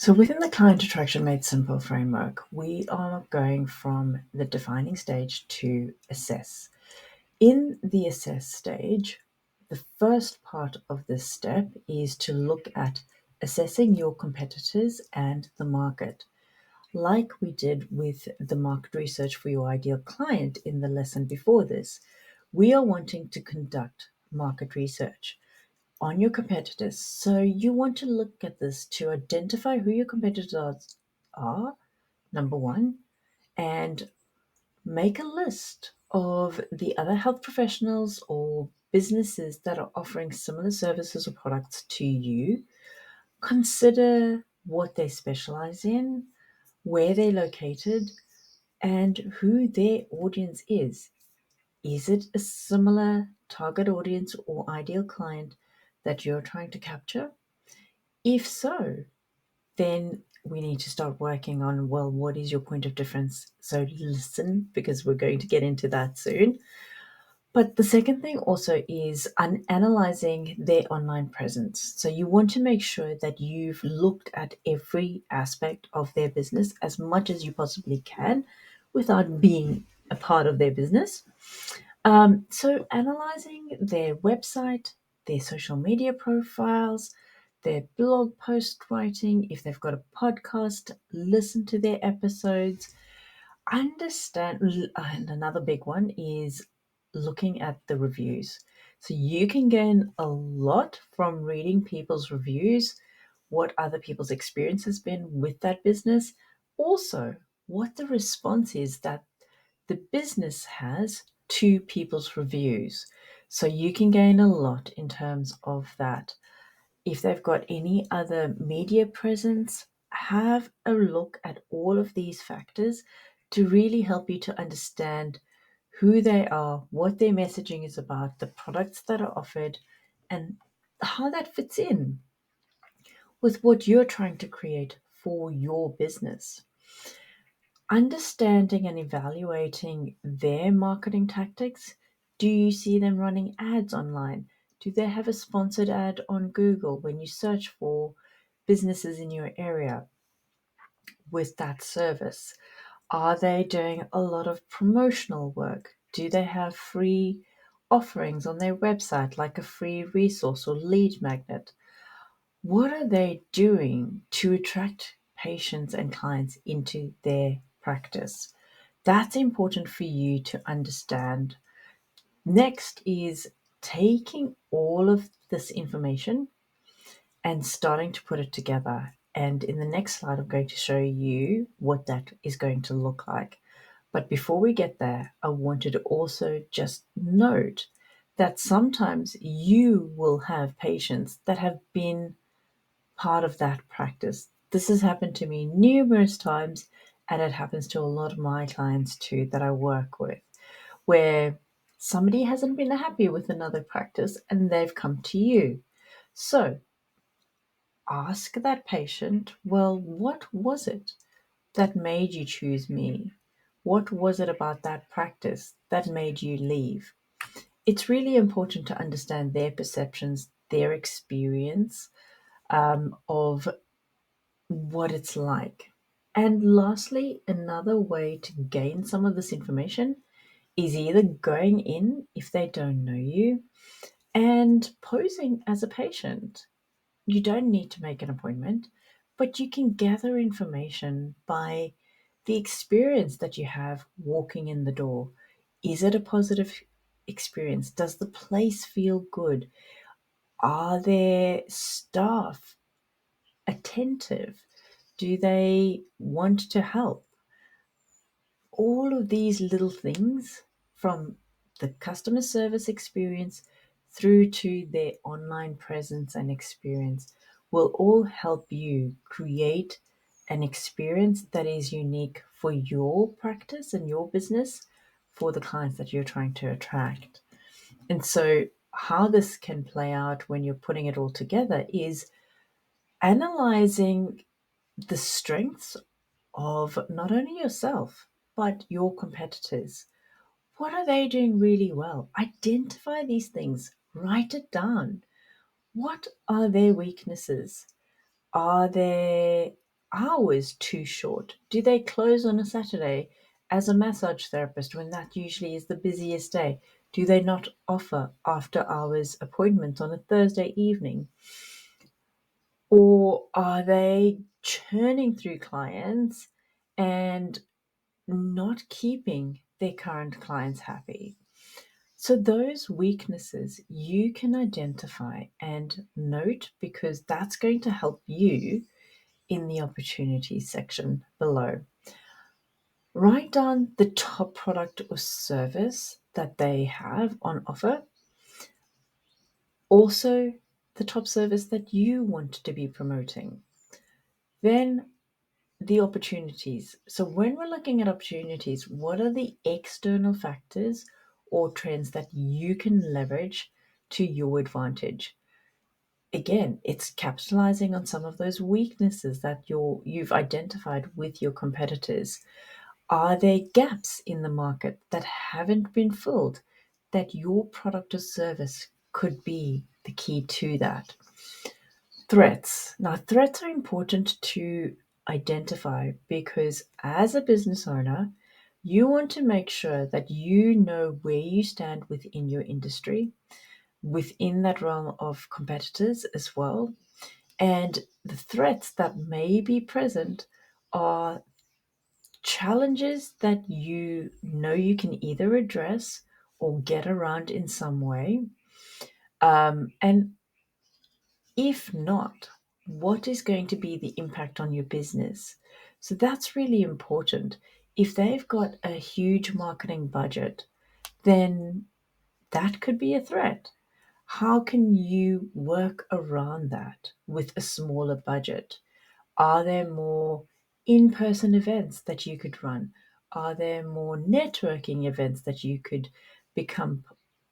So within the Client Attraction Made Simple framework, we are going from the defining stage to assess. In the assess stage, the first part of this step is to look at assessing your competitors and the market. Like we did with the market research for your ideal client in the lesson before this, we are wanting to conduct market research on your competitors. So you want to look at this to identify who your competitors are, number one, and make a list of the other health professionals or businesses that are offering similar services or products to you. Consider what they specialize in, where they're located, and who their audience is. Is it a similar target audience or ideal client that you're trying to capture? If so, then we need to start working on, well, what is your point of difference? So listen, because we're going to get into that soon. But the second thing also is analyzing their online presence. So you want to make sure that you've looked at every aspect of their business as much as you possibly can without being a part of their business. So analyzing their website, their social media profiles, their blog post writing, if they've got a podcast, listen to their episodes, understand. And another big one is looking at the reviews. So you can gain a lot from reading people's reviews, what other people's experience has been with that business, also what the response is that the business has to people's reviews. So you can gain a lot in terms of that. If they've got any other media presence, have a look at all of these factors to really help you to understand who they are, what their messaging is about, the products that are offered, and how that fits in with what you're trying to create for your business. Understanding and evaluating their marketing tactics. Do you see them running ads online? Do they have a sponsored ad on Google when you search for businesses in your area with that service? Are they doing a lot of promotional work? Do they have free offerings on their website, like a free resource or lead magnet? What are they doing to attract patients and clients into their practice? That's important for you to understand. Next is taking all of this information and starting to put it together. And in the next slide, I'm going to show you what that is going to look like. But before we get there, I wanted to also just note that sometimes you will have patients that have been part of that practice. This has happened to me numerous times, and it happens to a lot of my clients too that I work with, where somebody hasn't been happy with another practice and they've come to you. So ask that patient, well, what was it that made you choose me? What was it about that practice that made you leave? It's really important to understand their perceptions, their experience of what it's like. And lastly, another way to gain some of this information is either going in if they don't know you and posing as a patient. You don't need to make an appointment, but you can gather information by the experience that you have walking in the door. Is it a positive experience? Does the place feel good? Are their staff attentive? Do they want to help? All of these little things, from the customer service experience through to their online presence and experience, will all help you create an experience that is unique for your practice and your business for the clients that you're trying to attract. And so, how this can play out when you're putting it all together is analyzing the strengths of not only yourself, but your competitors. What are they doing really well? Identify these things, write it down. What are their weaknesses? Are there hours too short? Do they close on a Saturday as a massage therapist when that usually is the busiest day? Do they not offer after hours appointments on a Thursday evening? Or are they churning through clients and not keeping their current clients happy? So, those weaknesses you can identify and note because that's going to help you in the opportunities section below. Write down the top product or service that they have on offer. Also, the top service that you want to be promoting. Then the opportunities. So, when we're looking at opportunities, what are the external factors or trends that you can leverage to your advantage? Again, it's capitalizing on some of those weaknesses that you've identified with your competitors. Are there gaps in the market that haven't been filled that your product or service could be the key to that? Threats. Now, threats are important to identify because as a business owner, you want to make sure that you know where you stand within your industry, within that realm of competitors as well. And the threats that may be present are challenges that you know you can either address or get around in some way. And if not, what is going to be the impact on your business? So that's really important. If they've got a huge marketing budget, then that could be a threat. How can you work around that with a smaller budget? Are there more in person events that you could run? Are there more networking events that you could become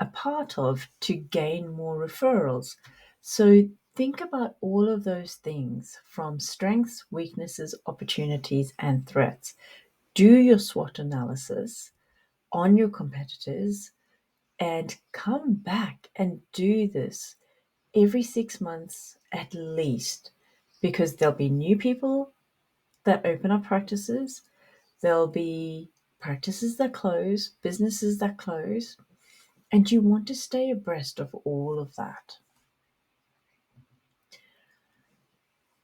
a part of to gain more referrals? So think about all of those things from strengths, weaknesses, opportunities, and threats. Do your SWOT analysis on your competitors and come back and do this every 6 months at least, because there'll be new people that open up practices, there'll be practices that close, businesses that close, and you want to stay abreast of all of that.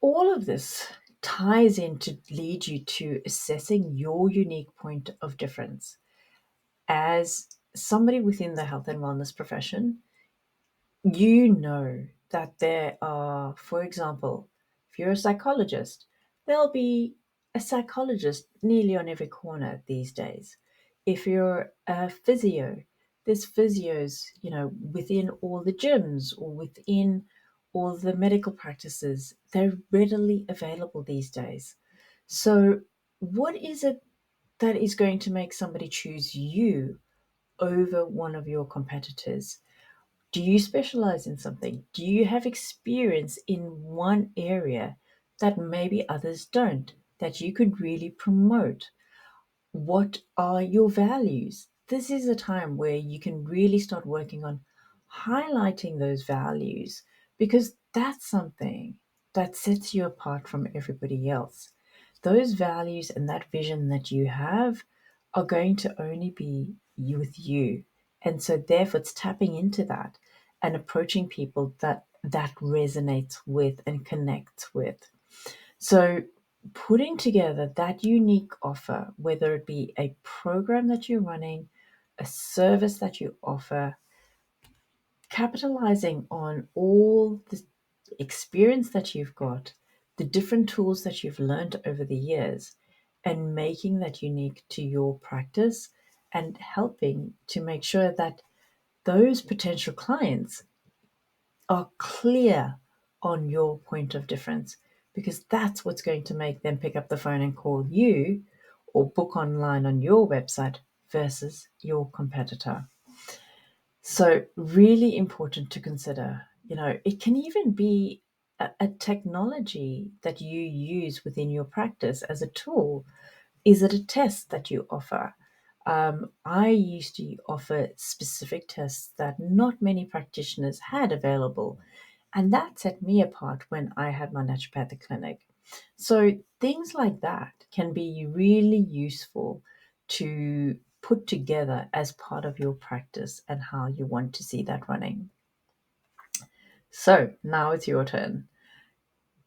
All of this ties in to lead you to assessing your unique point of difference. As somebody within the health and wellness profession, you know that there are, for example, if you're a psychologist, there'll be a psychologist nearly on every corner these days. If you're a physio, there's physios, within all the gyms or within all the medical practices. They're readily available these days. So, what is it that is going to make somebody choose you over one of your competitors? Do you specialize in something? Do you have experience in one area that maybe others don't, that you could really promote? What are your values? This is a time where you can really start working on highlighting those values because that's something that sets you apart from everybody else. Those values and that vision that you have are going to only be with you. And so therefore it's tapping into that and approaching people that resonates with and connects with. So putting together that unique offer, whether it be a program that you're running, a service that you offer, capitalizing on all the experience that you've got, the different tools that you've learned over the years, and making that unique to your practice and helping to make sure that those potential clients are clear on your point of difference, because that's what's going to make them pick up the phone and call you or book online on your website versus your competitor. So, really important to consider. It can even be a technology that you use within your practice as a tool. Is it a test that you offer? I used to offer specific tests that not many practitioners had available. And that set me apart when I had my naturopathic clinic. So things like that can be really useful to put together as part of your practice and how you want to see that running. So now it's your turn.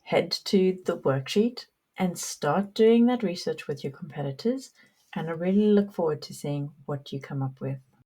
Head to the worksheet and start doing that research with your competitors. And I really look forward to seeing what you come up with.